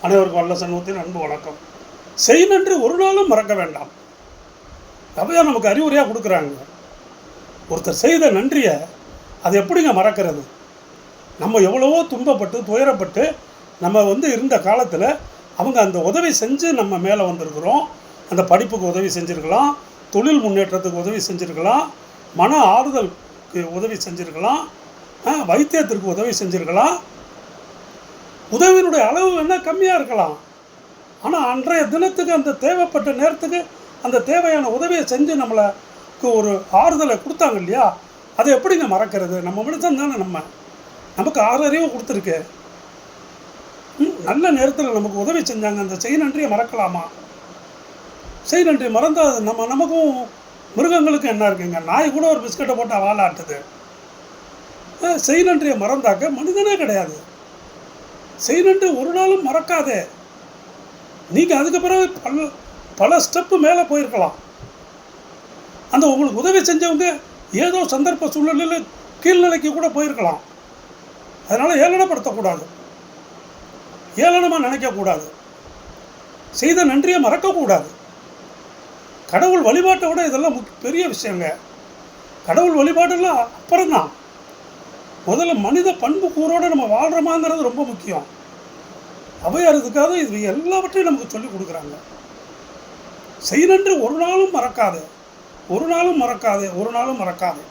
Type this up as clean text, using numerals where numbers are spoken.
அனைவருக்கும் வல்ல சண்முகத்தின் அன்பு வணக்கம். செய் நன்றி ஒரு நாளும் மறக்க வேண்டாம். அவையார் நமக்கு அறிவுரையாக கொடுக்குறாங்க. ஒருத்தர் செய்த நன்றியை அது எப்படிங்க மறக்கிறது? நம்ம எவ்வளவோ துன்பப்பட்டு துயரப்பட்டு நம்ம இருந்த காலத்தில் அவங்க அந்த உதவி செஞ்சு நம்ம மேலே வந்திருக்கிறோம். அந்த படிப்புக்கு உதவி செஞ்சுருக்கலாம், தொழில் முன்னேற்றத்துக்கு உதவி செஞ்சுருக்கலாம், மன ஆறுதலுக்கு உதவி செஞ்சுருக்கலாம், வைத்தியத்திற்கு உதவி செஞ்சுருக்கலாம். உதவியினுடைய அளவு வேணால் கம்மியாக இருக்கலாம். ஆனால் அன்றைய தினத்துக்கு அந்த தேவைப்பட்ட நேரத்துக்கு அந்த தேவையான உதவியை செஞ்சு நம்மளுக்கு ஒரு ஆறுதலை கொடுத்தாங்க இல்லையா? அதை எப்படிங்க மறக்கிறது? நம்ம மனுஷன் தானே, நமக்கு ஆறறிவு கொடுத்துருக்கு. நல்ல நேரத்தில் நமக்கு உதவி செஞ்சாங்க. அந்த செய் நன்றியை மறக்கலாமா? செய் நன்றி மறந்தால் நமக்கும் மிருகங்களுக்கும் என்ன இருக்குங்க? நாய் கூட ஒரு பிஸ்கட்டை போட்டு வாழாட்டுது. செய் நன்றியை மறந்தாக்க மனிதனே கிடையாது. செய் நன்றி ஒரு நாளும் மறக்காதே. நீங்கள் அதுக்கு பிறகு பல ஸ்டெப்பு மேலே போயிருக்கலாம். அந்த உங்களுக்கு உதவி செஞ்சவங்க ஏதோ சந்தர்ப்ப சூழ்நிலையில் கீழ்நிலைக்கு கூட போயிருக்கலாம். அதனால் ஏளனப்படுத்தக்கூடாது, ஏளனமாக நினைக்கக்கூடாது, செய்த நன்றியை மறக்கக்கூடாது. கடவுள் வழிபாட்டை விட இதெல்லாம் பெரிய விஷயங்க. கடவுள் வழிபாடெல்லாம் அப்புறம்தான். முதல்ல மனித பண்பு கூறோடு நம்ம வாழ்கிறோமாங்கிறது ரொம்ப முக்கியம். அவையார் இதுக்காக இது எல்லாவற்றையும் நமக்கு சொல்லிக் கொடுக்குறாங்க. செய் நன்றி ஒரு நாளும் மறக்காது, ஒரு நாளும் மறக்காது, ஒரு நாளும் மறக்காது.